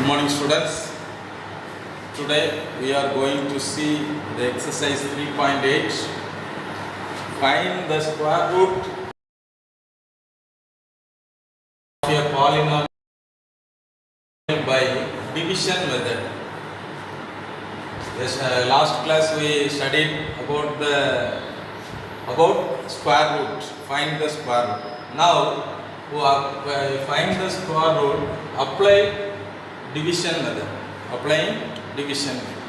Good morning, students. Today we are going to see the exercise 3.8. Find the square root of a polynomial by division method. Yes, last class we studied about square root. Find the square root. Now find the square root. Apply division method. Applying division method.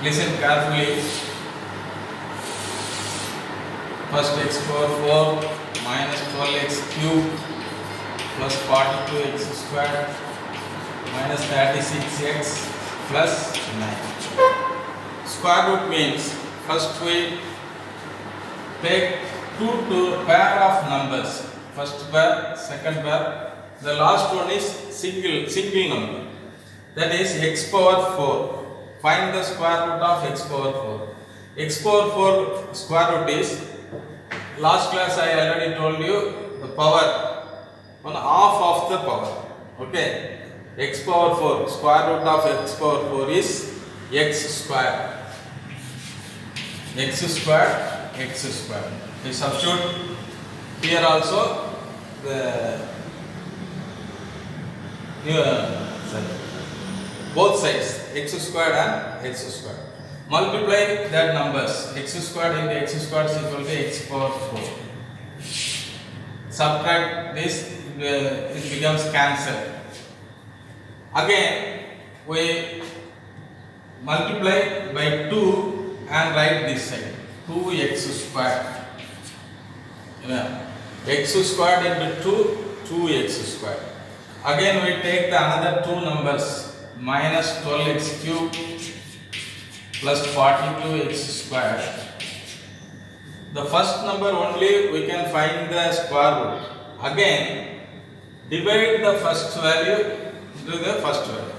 Listen carefully. First, x power 4 minus 12x cube plus 42x squared minus 36x plus 9. Square root means first we take two pair of numbers. First pair, second pair. The last one is single number. That is x power 4. Find the square root of x power 4. X power 4 square root is, last class I already told you, the power, one half of the power. Okay. X power 4, square root of x power 4 is x square. X square, x square. We substitute here also the both sides, x squared and x squared. Multiply that numbers, x squared into x squared is equal to x power 4. Subtract this, it becomes cancelled. Again, we multiply by 2 and write this side, 2x squared. X squared into 2x squared. Again we take the another two numbers, minus 12x cube plus 42x squared. The first number only we can find the square root. Again divide the first value into the first value.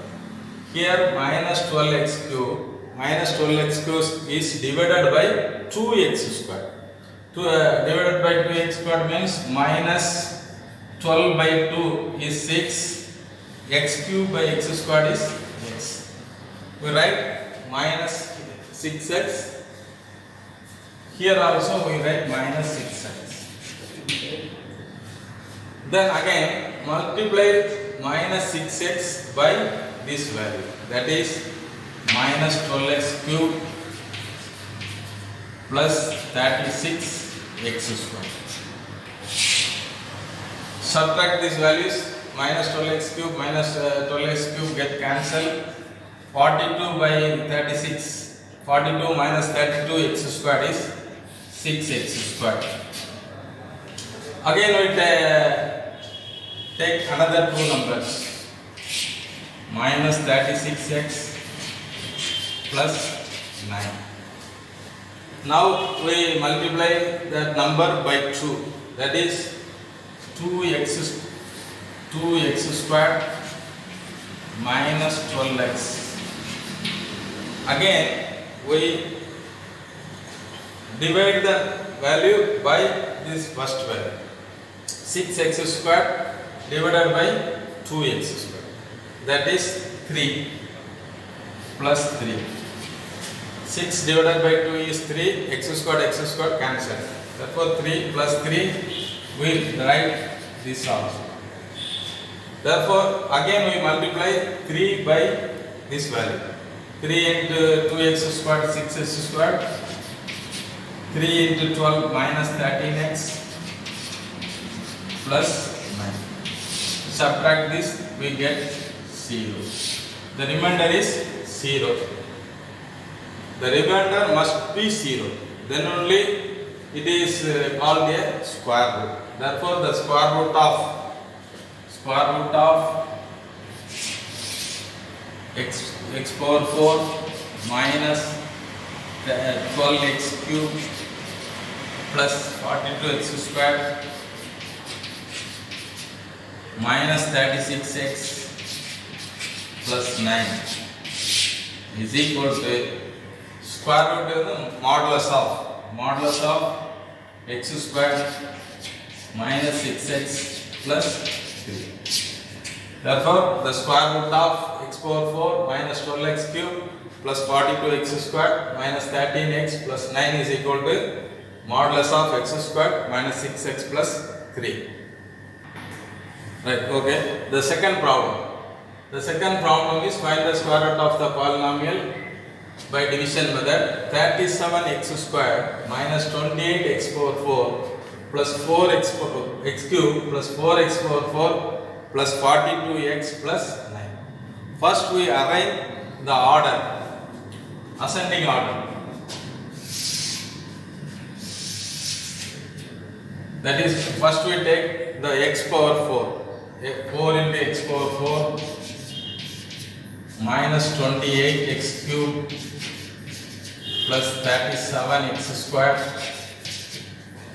Here minus 12x cube is divided by 2x squared. Divided by 2x squared means minus 12 by 2 is 6, x cube by x squared is x. We write minus 6x. Here also we write minus 6x. Then again multiply minus 6x by this value, that is minus 12x cube plus 36x squared. Subtract these values, minus 12x cube minus 12x cube get cancelled. 42 by 36, 42 minus 32x squared is 6x squared. Again we take another two numbers, minus 36x plus 9. Now we multiply that number by 2, that is 2x squared minus 12x. Again we divide the value by this first value, 6x squared divided by 2x squared, that is 3 plus 3. 6 divided by 2 is 3, x squared cancel. Therefore 3 plus 3 we write this also. Therefore again we multiply 3 by this value. 3 into 2x squared 6x squared. 3 into 12 minus 13x plus 9. Subtract this, we get 0. The remainder is 0. The remainder must be 0. Then only it is called a square root. Therefore the square root of x power 4 minus 12x cube plus 42x squared minus 36x plus 9 is equal to square root of the modulus of x squared minus 6x plus 3. Therefore, the square root of x power 4 minus 12x cube plus 42x squared minus 13x plus 9 is equal to modulus of x squared minus 6x plus 3. Right, okay. The second problem. The second problem is find the square root of the polynomial by division method. 37x squared minus 28x power 4 plus 4x cube plus 4x power 4 plus 42x plus 9. First we arrange the order, ascending order. That is, first we take the x power 4. 4 into x power 4 minus 28x cube plus 37x squared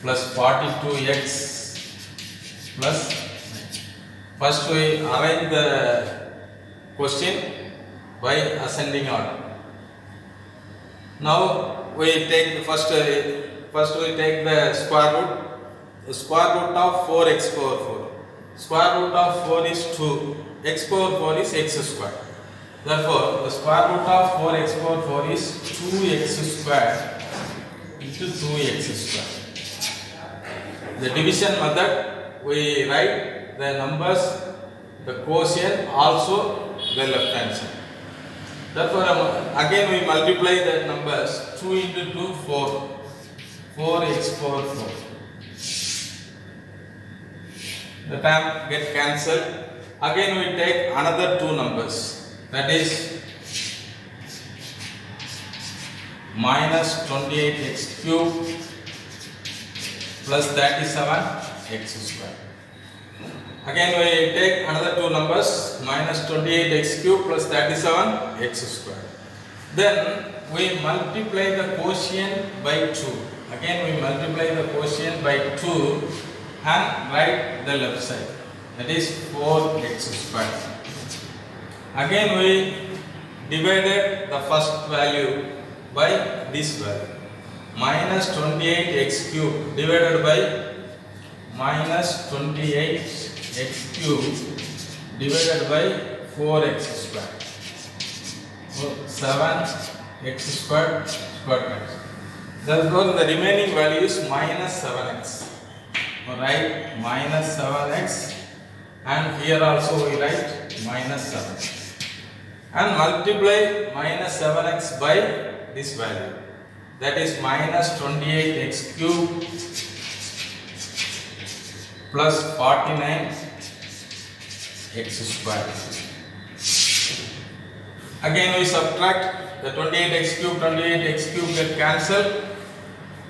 plus 42x plus 9. First we arrange the question by ascending order. Now we take the first we take the square root. The square root of 4x power 4. Square root of 4 is 2. X power 4 is x squared. Therefore, the square root of 4x power 4 is 2x squared into 2x squared. The division method, we write the numbers, the quotient, also the left hand side. Therefore, again we multiply the numbers. 2 into 2, 4. 4x power 4. The term get cancelled. Again we take another two numbers. That is minus 28x cube plus 37x squared. Again we take another two numbers, minus 28x cube plus 37x squared. Then we multiply the quotient by 2. Again we multiply the quotient by 2 and write the left side. That is 4x squared. Again we divided the first value by this value. Minus 28x cube divided by minus 28x cube divided by 4x squared. So 7x squared times. Therefore, the remaining value is minus 7x. Write minus 7x, and here also we write minus 7. And multiply minus 7x by this value. That is minus 28x cube plus 49x squared. Again we subtract the 28x cube get cancelled.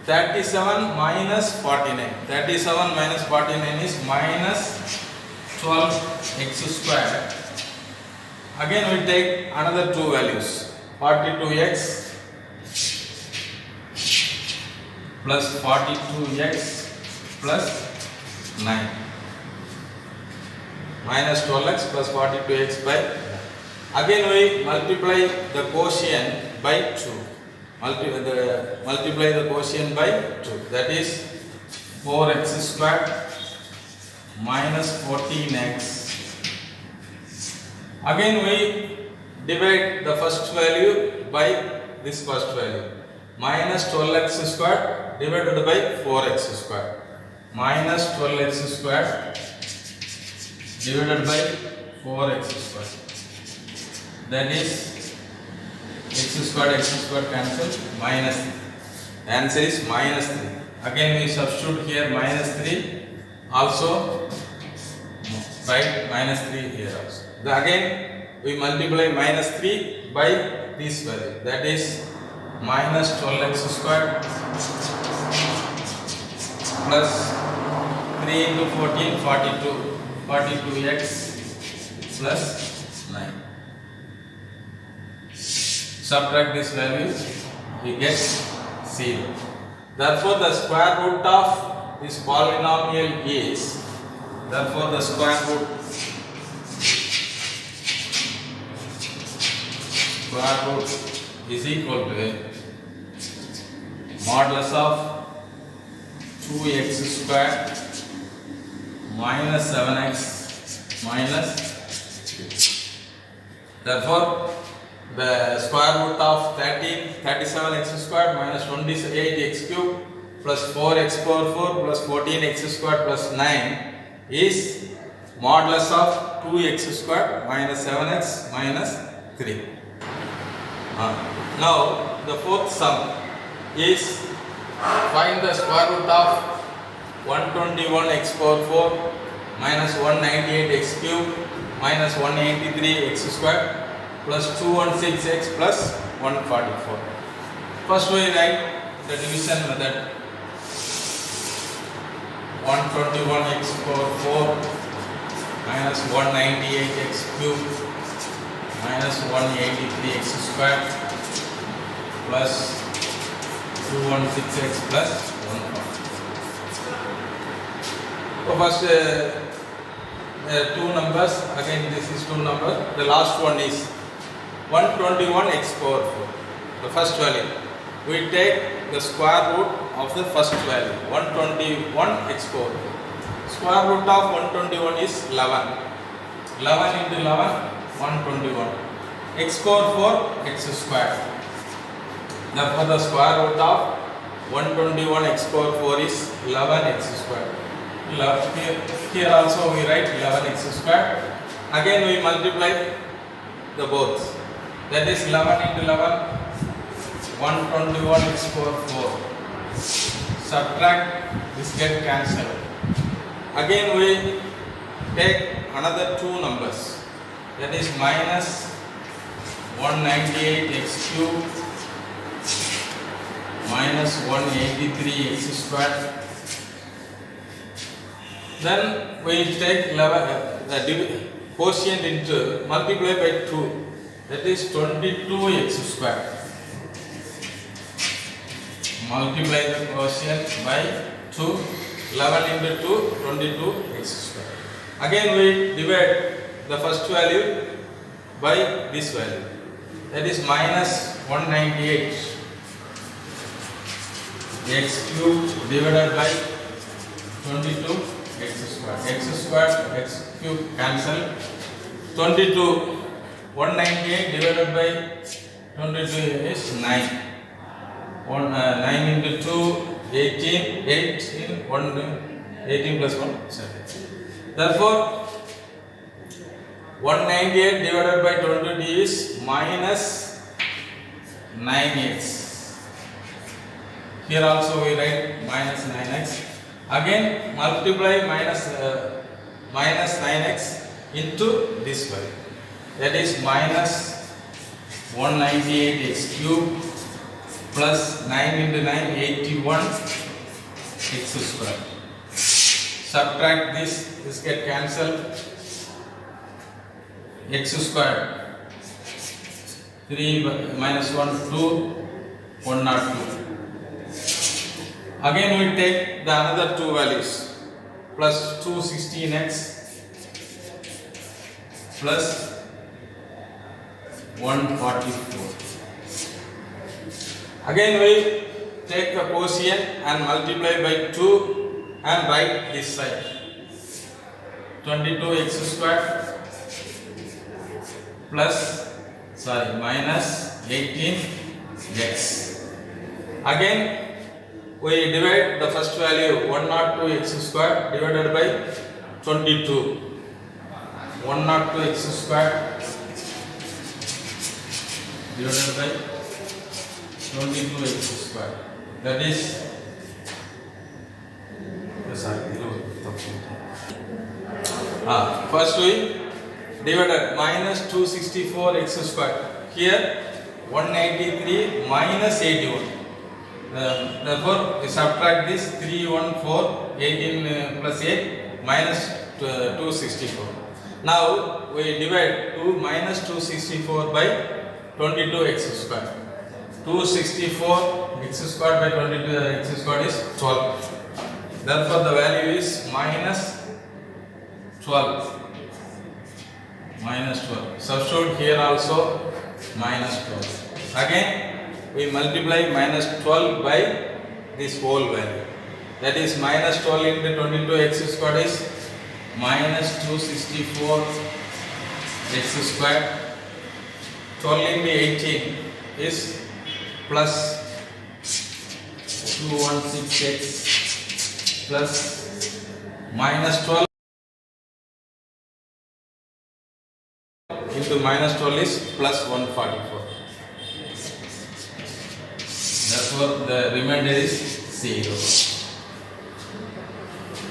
37 minus 49. 37 minus 49 is minus 12x squared. Again we take another two values. 42x plus 42x plus 9. Minus 12x plus 42x by 9. Again we multiply the quotient by 2. Multiply the quotient by 2. That is 4x squared minus 14x. Again we divide the first value by this first value. Minus 12x squared divided by 4x squared. Minus 12x squared divided by 4x squared. That is x squared cancel, minus 3. The answer is minus 3. Again we substitute here minus 3. Also write minus 3 here also. Again we multiply minus 3 by this value. That is minus 12x squared plus 3 into 14, 42. 42x plus 9. Subtract this value, we get 0. Therefore, the square root of this polynomial is, therefore the square root is equal to modulus of 2x squared minus 7x minus cube. Therefore, the square root of 37x squared minus 28x cube plus 4x power 4 plus 14x squared plus 9 is modulus of 2x squared minus 7x minus 3. Now, the fourth sum is find the square root of 121x power 4 minus 198x cube minus 183x squared plus 216x plus 144. First we write the division method. 121x power 4 minus 198x cube minus 183x squared plus 216x plus 144. So first two numbers, again this is two numbers, the last one is 121x power 4, the first value. We take the square root of the first value, 121x power 4. Square root of 121 is 11. 11 into 11, 121. X power 4, x squared. Therefore, the square root of 121x power 4 is 11x squared. Here also we write 11x squared. Again we multiply the both. That is 11 into 11, 121x power 4. Subtract, this get cancelled. Again we take another two numbers. That is minus 198x cube minus 183x squared. Then we take the quotient into multiply by 2, that is 22x squared. Multiply the quotient by 2, 11 into 2, 22x squared. Again we divide the first value by this value, that is minus 198 x cube divided by 22 x squared, x cube cancel. 22, 198 divided by 22 is 9. 9 into 2, 18, 18 plus 1, 17. Therefore, 198 divided by 22 is minus 9x. Here also we write minus 9x. Again multiply minus 9x into this value, that is minus 198x cube plus 9 into 9, 81 x squared. Subtract this get cancelled. X squared 3 minus 1, 2, 102. Again we take the another two values, plus 216x plus 144. Again we take the quotient and multiply by 2 and write this side, 22x squared plus minus 18x. Again we divide the first value 102x squared divided by 22. 102x squared divided by 22x squared. That is first we divided minus 264x squared. Here 183 minus 81. Therefore, we subtract this 314, 18 plus 8 minus 264. Now we divide 2 minus 264 by 22x squared. 264 x squared by 22x squared is 12. Therefore, the value is minus 12. Minus 12. Substitute here also minus 12. Again we multiply minus 12 by this whole value. That is minus 12 into 22x squared is minus 264 x square. 12 into 18 is plus 216x plus minus 12 into minus 12 is plus 144. Therefore, the remainder is 0.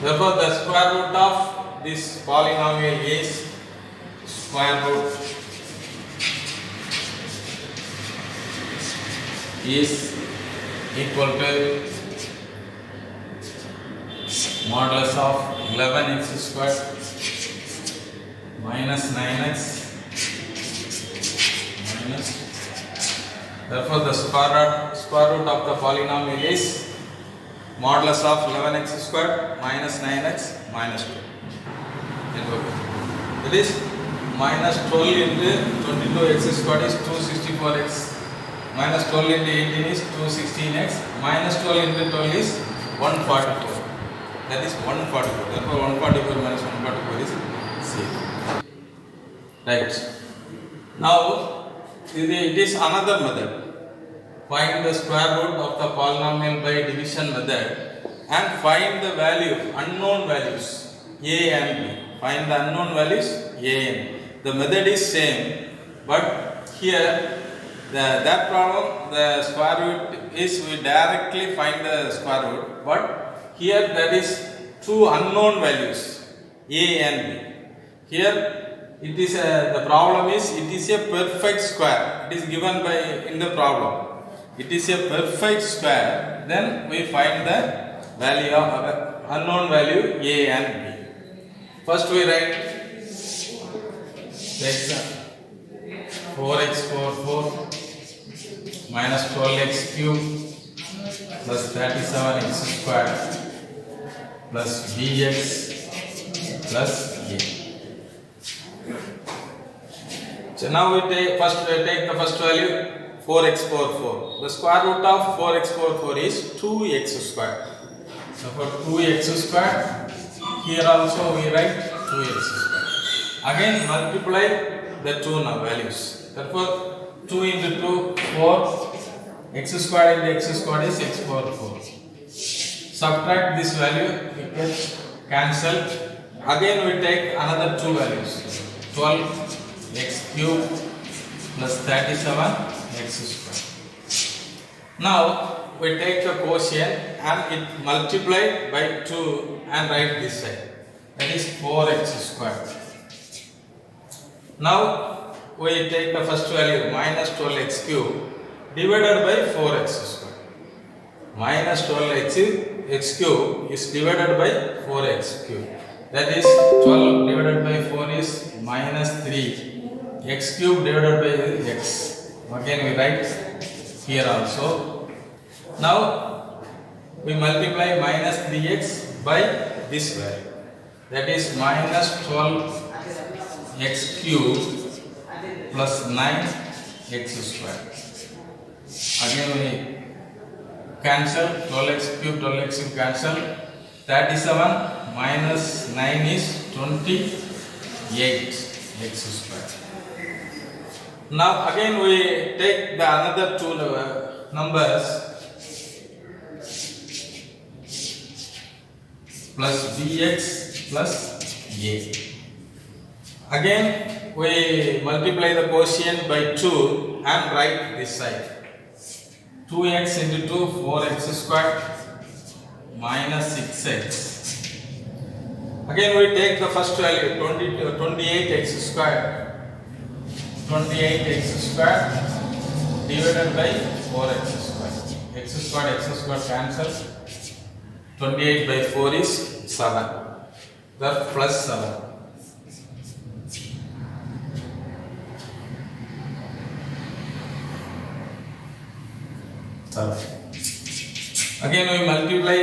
Therefore, the square root of this polynomial is square root is equal to modulus of 11x square minus 9x minus. Therefore, the square root of the polynomial is modulus of 11x square minus 9x minus 2. It is minus 12 into 22x square is 264x. Minus 12 into 18 is 216x. Minus 12 into 12 is 144. That is 144. Therefore, 144 minus 144 is 0. Right. Now, it is another method. Find the square root of the polynomial by division method and find the value, unknown values a and b. Find the unknown values a and b. The method is same, but here that problem, the square root is we directly find the square root, but here that is two unknown values a and b. Here it is the problem is it is a perfect square. It is given by in the problem. It is a perfect square. Then we find the value of unknown value a and b. First we write this 4x 4 minus 12x cube plus 37x square plus bx plus a. So now we take the first value 4x power 4. The square root of 4x power 4 is 2x square. So for 2x square, here also we write 2x square. Again multiply the two values. Therefore 2 into 2 4, x square into x square is x power 4. Subtract this value, we get cancelled. Again we take another two values, 12x cube plus 37 x square. Now we take the quotient and it multiplied by 2 and write this side, that is 4x square. Now we take the first value minus 12x cube divided by 4x square. Minus 12x cube is divided by 4x cube. That is 12 divided by 4 is minus 3. X cube divided by x. Again we write here also. Now we multiply minus 3x by this value. That is minus 12x cube plus 9x square. Again we cancel 12x cube cancel. 37 minus 9 is 28x square. Now again we take the another two numbers plus bx plus a. Again we multiply the quotient by 2 and write this side. 2x into 2 4x square minus 6x. Again we take the first value 28x square. 28x square divided by 4x square. X square cancels. 28 by 4 is 7. That plus 7. Again we multiply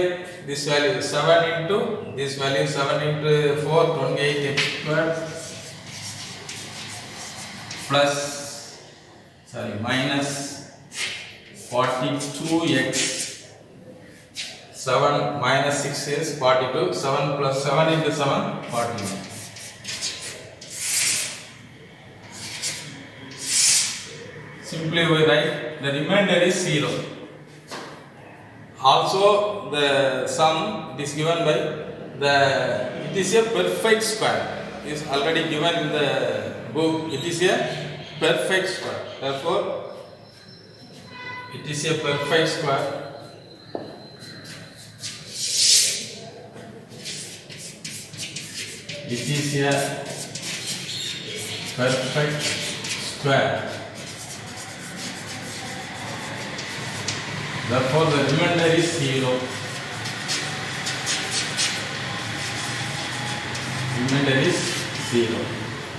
this value 7 into this value 7 into 4 28x square plus minus 42x 7 minus 6 is 42. 7 plus 7 into 7 49. simply we write the remainder is 0. Also the sum is given by it is a perfect square. It is already given in the book. It is a perfect square. Therefore, it is a perfect square. It is a perfect square. Therefore, the remainder is 0. Remainder is 0.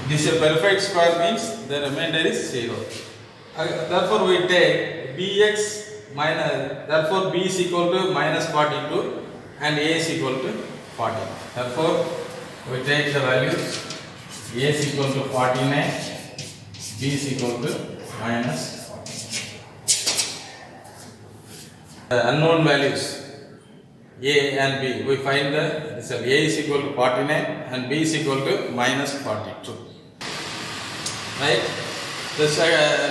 This is a perfect square means the remainder is 0. Therefore, we take bx minus, therefore b is equal to minus 42 and a is equal to 40. Therefore, we take the values a is equal to 49, b is equal to minus 40. Unknown values a and b, we find the result. A is equal to 49 and b is equal to minus 42. Right? The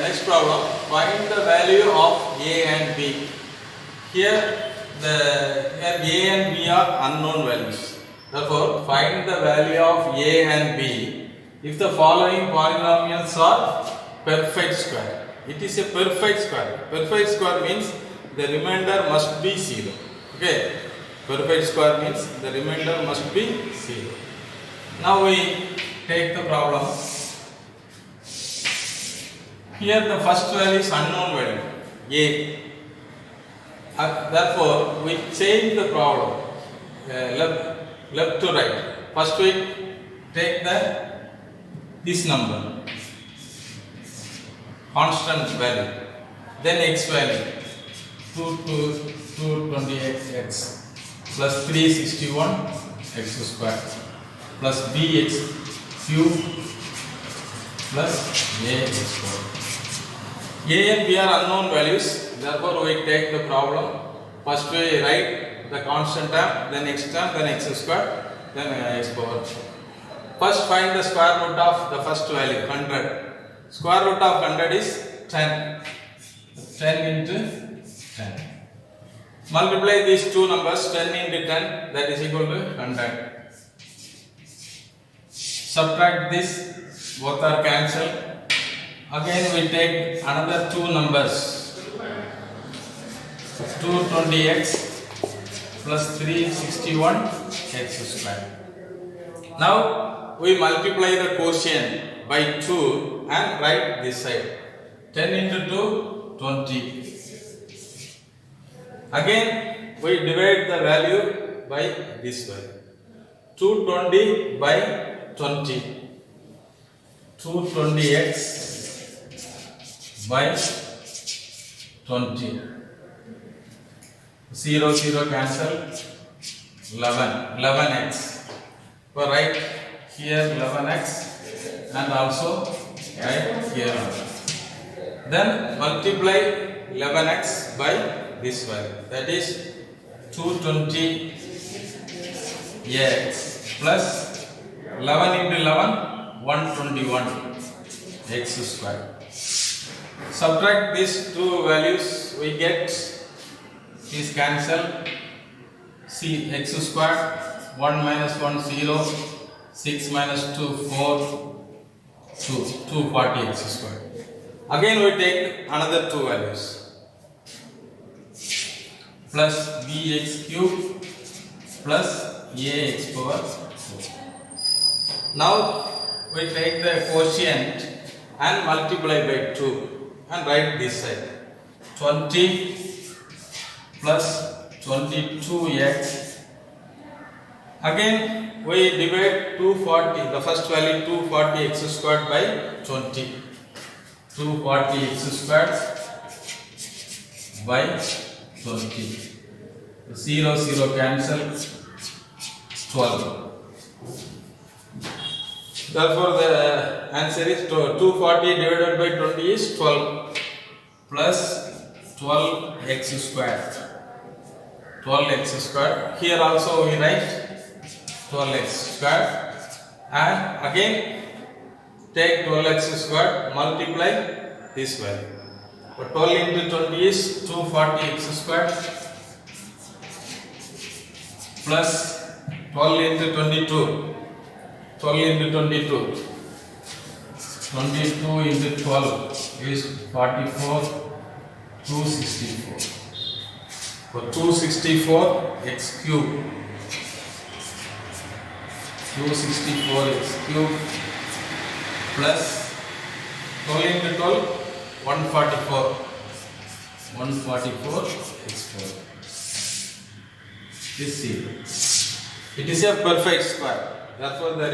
next problem, find the value of a and b. Here a and b are unknown values. Therefore, find the value of a and b if the following polynomials are perfect square. It is a perfect square. Perfect square means the remainder must be 0. Okay. Perfect square means the remainder must be 0. Now we take the problem. Here the first value is unknown value a. Therefore, we change the problem left to right. First we take this number, constant value, then x value 228x plus 361 x square plus bx cube plus ax square. A and b are unknown values, therefore we take the problem. First we write the constant term, then x term, then x square, then x power. First find the square root of the first value, 100. Square root of 100 is 10. 10 into 10. Multiply these two numbers, 10 into 10, that is equal to 100. Subtract this, both are cancelled. Again we take another two numbers, 220x plus 361 x square. Now we multiply the quotient by 2 and write this side. 10 into 2, 20. Again we divide the value by this value. 220 by 20. 220x by 20. 0, 0 cancel. 11x. So write here 11x and also write here 11. Then multiply 11x by this value, that is 220x plus 11 into 11, 121 x square. Subtract these two values, we get these cancel. See x square, 1 minus 1 0, 6 minus 2 4, 240 x square. Again we take another two values, plus bx cube plus ax power 4. Now we take the quotient and multiply by 2 and write this side. 20 plus 22x. Again we divide 240, the first value 240 x squared by 20. 240 x squared by 20. 0, 0 cancel. 12. Therefore the answer is 240 divided by 20 is 12 plus 12x squared. 12x squared. Here also we write 12x squared and again take 12x squared, multiply this value. But 12 into 20 is 240 x squared plus 12 into 22. 12 into 22. 22 into 12 is 44, 264. For 264 x cube. 264 x cube plus 12 into 12, 144. 144 x square. This zero. It is a perfect square. Therefore, the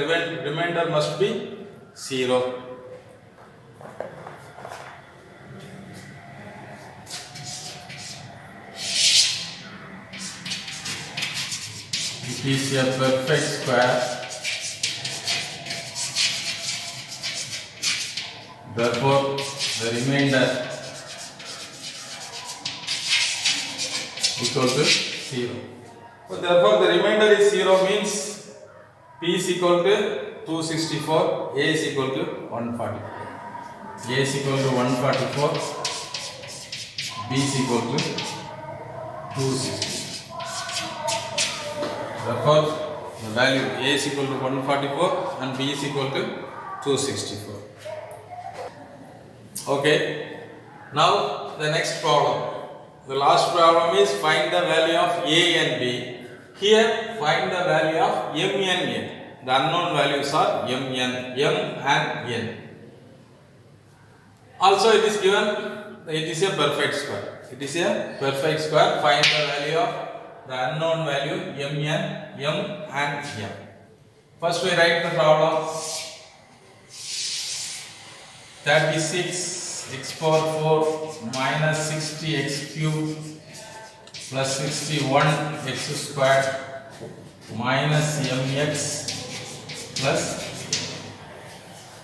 remainder must be 0. It is a perfect square. Therefore, the remainder equal to 0. So, therefore, the remainder is 0 means P is equal to 264, A is equal to 144. A is equal to 144, B is equal to 264. Therefore, the value A is equal to 144 and B is equal to 264. Okay. Now, the next problem. The last problem is find the value of A and B. Here, find the value of M and N. The unknown values are M and N. Also, it is given, it is a perfect square. It is a perfect square. Find the value of the unknown value M and N. First, we write the problem. 36 x power 4 minus 60 x cube plus 61 x squared minus mx plus.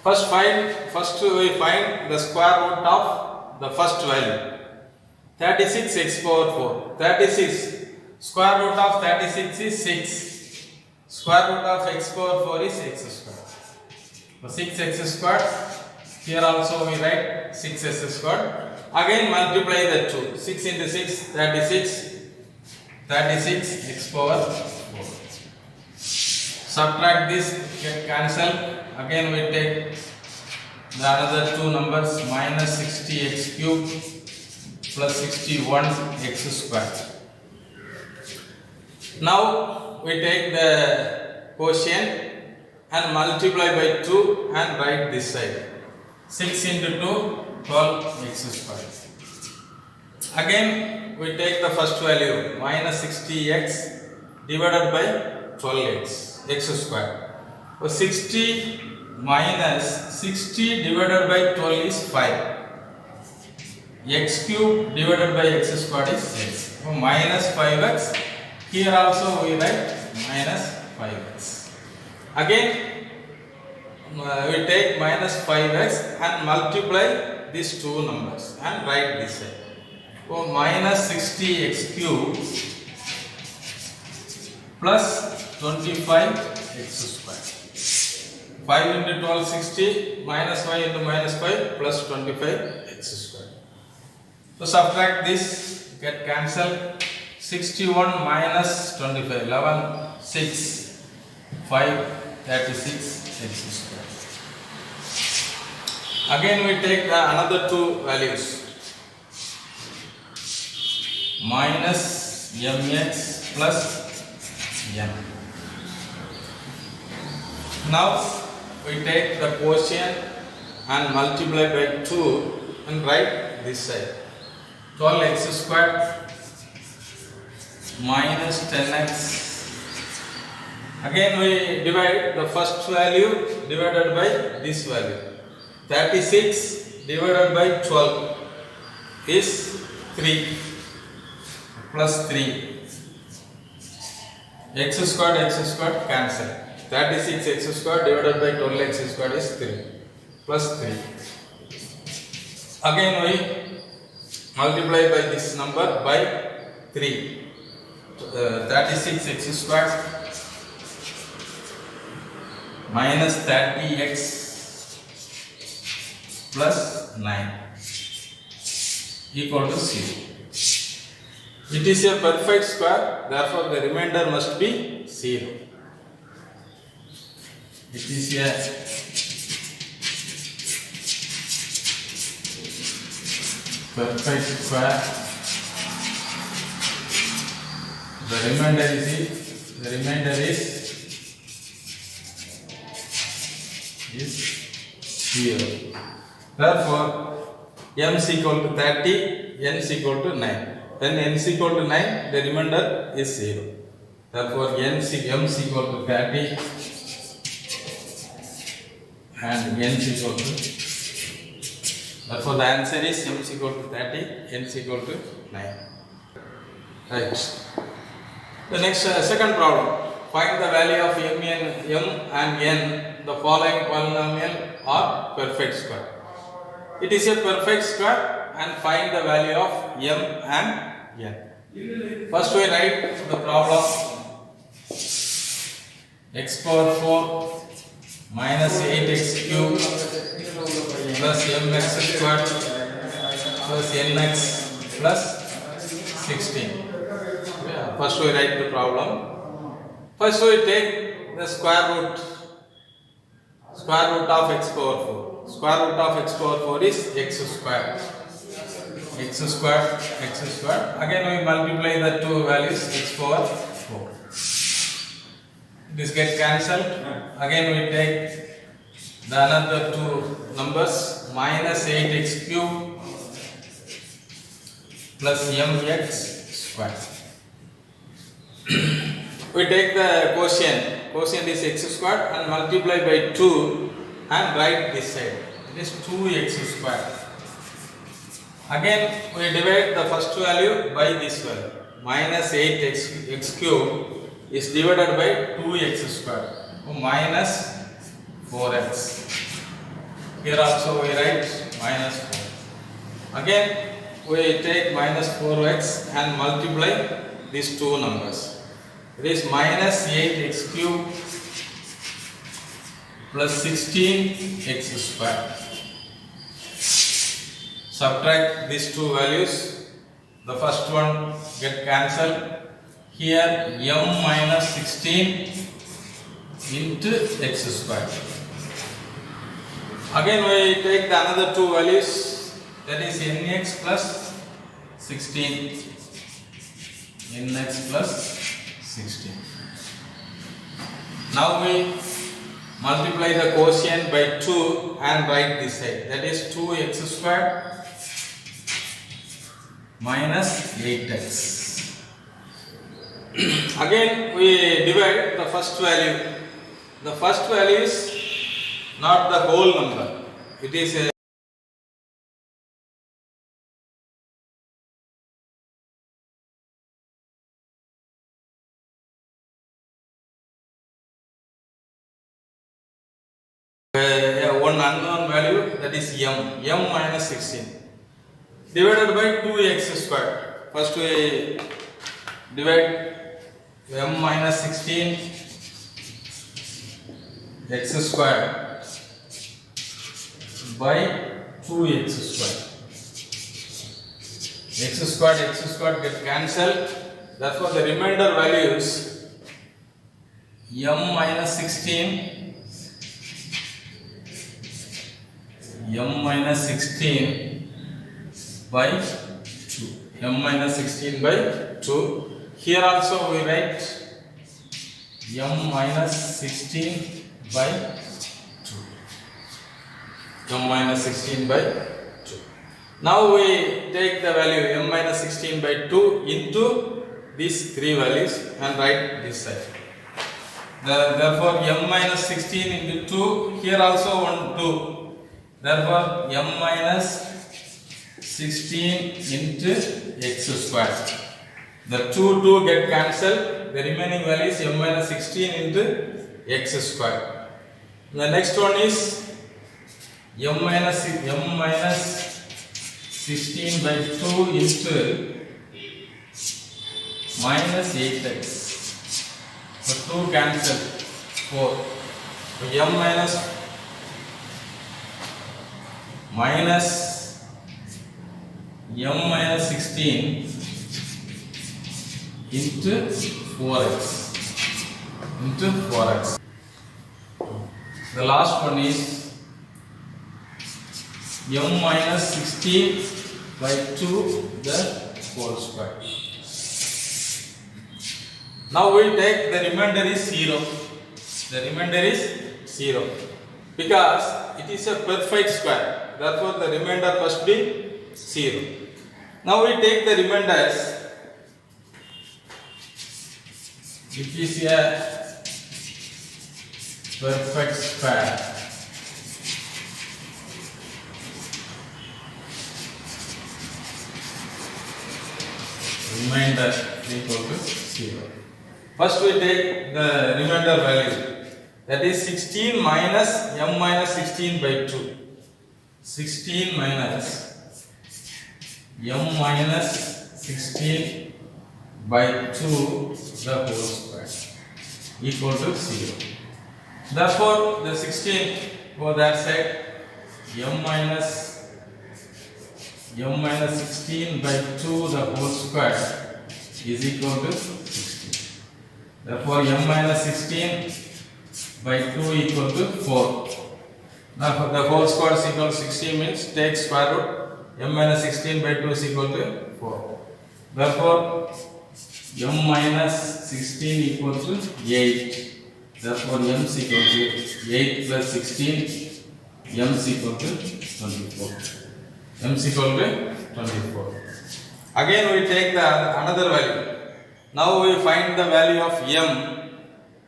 First we find the square root of the first value. 36 x power 4. 36. Square root of 36 is 6. Square root of x power 4 is x squared. So 6x squared. Here also we write 6s squared. Again multiply the 2. 6 into 6, 36. 36 x power 4. Subtract this, get cancelled. Again we take the another two numbers, minus 60 x cube plus 61 x squared. Now we take the quotient and multiply by 2 and write this side. 6 into 2, 12 x squared. Again we take the first value, minus 60x divided by 12x, x squared. So 60 minus 60 divided by 12 is 5. X cube divided by x squared is 6. So minus 5x. Here also we write minus 5x. Again we take minus 5x and multiply these two numbers and write this side. So minus 60x cube plus 25x squared. 5 into 12 60, minus 5 into minus 5 plus 25x squared. So subtract this, get cancelled. 61 minus 25, 11, 6, 5, 36 x squared. Again we take the another two values, minus mx plus m. Now we take the quotient and multiply by 2 and write this side. 12x squared minus 10x. Again we divide the first value divided by this value. 36 divided by 12 is 3 plus 3. X squared cancel. 36x squared divided by 12x squared is 3 plus 3. Again we multiply by this number by 3. 36x squared minus 30x plus 9. equal to 0. It is a perfect square, therefore the remainder must be 0. It is a perfect square. The remainder is 0. Therefore, m is equal to 30, n is equal to 9. When n is equal to 9, the remainder is 0. Therefore, m is equal to 30 and n is equal to. Therefore, the answer is m is equal to 30, n is equal to 9. Right. The next second problem. Find the value of m and n. The following polynomial are perfect square. It is a perfect square and find the value of m and n. First we write the problem. X power 4 minus 8x cube plus mx squared plus nx plus 16. First we write the problem. First we take the square root of x power 4. Square root of x power 4 is x squared. X squared. Again we multiply the two values x power 4. This gets cancelled. Again we take the another two numbers, minus 8x cube plus mx squared. We take the quotient is x squared and multiply by 2 and write this side. It is 2x squared. Again we divide the first value by this value. Minus 8x cube is divided by 2x squared. So minus 4x. Here also we write minus 4. Again we take minus 4x and multiply these two numbers. It is minus 8x cube plus 16x squared. Subtract these two values. The first one get cancelled. Here m minus 16 into x squared. Again we take the another two values, that is nx plus 16. Nx plus 16. Now we multiply the quotient by 2 and write this side. That is 2x squared minus 8x. Again we divide the first value. The first value is not the whole number. It is a one unknown value, that is m minus 16 divided by 2x squared. First we divide m minus 16 x squared by 2x squared. X squared get cancelled. Therefore the remainder value is m minus 16 by 2. m minus 16 by 2. Here also we write m minus 16 by 2. m minus 16 by 2. Now we take the value m minus 16 by 2 into these three values and write this side. Therefore m minus 16 into 2, here also 1 2. Therefore m minus 16 into x squared. The 2 get cancelled. The remaining value is m minus 16 into x squared. The next one is m minus 16 by 2 into minus 8x. So 2 cancel 4. So m minus m minus 16 into 4x into 4x. The last one is m minus 16 by 2 the whole square. Now we take the remainder is 0. The remainder is 0 because it is a perfect square. Therefore, the remainder must be 0. Now we take the remainders. It is a perfect square. Remainder equal to 0. First we take the remainder value, that is 16 minus m minus 16 by 2. 16 minus m minus 16 by 2 the whole square equal to 0. Therefore, the 16 for that side, m minus 16 by 2 the whole square is equal to 16. Therefore, m minus 16 by 2 equal to 4. Now, the whole square is equal to 16 means take square root. M minus 16 by 2 is equal to 4. Therefore, m minus 16 equal to 8. Therefore, m is equal to 8 plus 16. M is equal to 24. M is equal to 24. Again, we take the another value. Now we find the value of m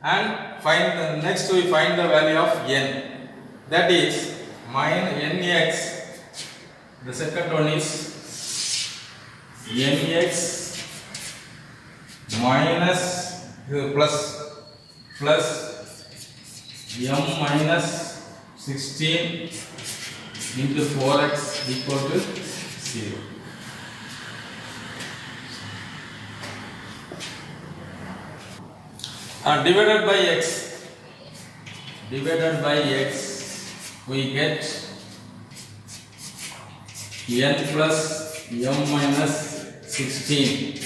and next we find the value of n. That is nx. The second one is nx minus plus m minus 16 into 4x equal to 0. Divided by x, we get n plus m minus 16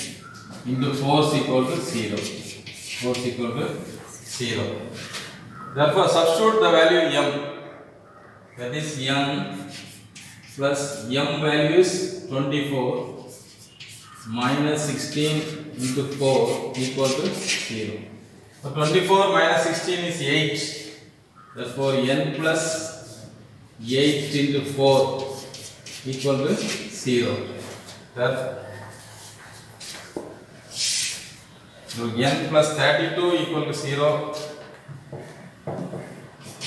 into 4 is equal to 0. 4 is equal to 0. Therefore, substitute the value m. That is m plus m value is 24 minus 16 into 4 equal to 0. So 24 minus 16 is 8. Therefore, n plus 8 into 4 equal to 0. So n plus 32 equal to 0.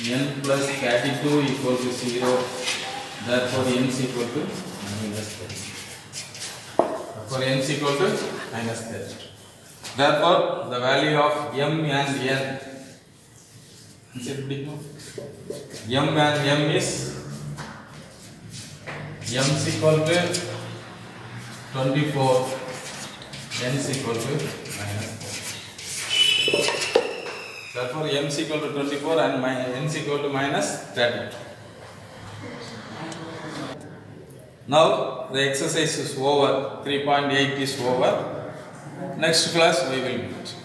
N plus 32 equal to 0. Therefore, n is equal to minus 30. Therefore, n is equal to minus 30. Therefore, the value of m and n. M and m is m is equal to 24. N is equal to minus 30. Therefore, m is equal to 24 and n is equal to minus 30. Now, the exercise is over. 3.8 is over. Next class we will meet.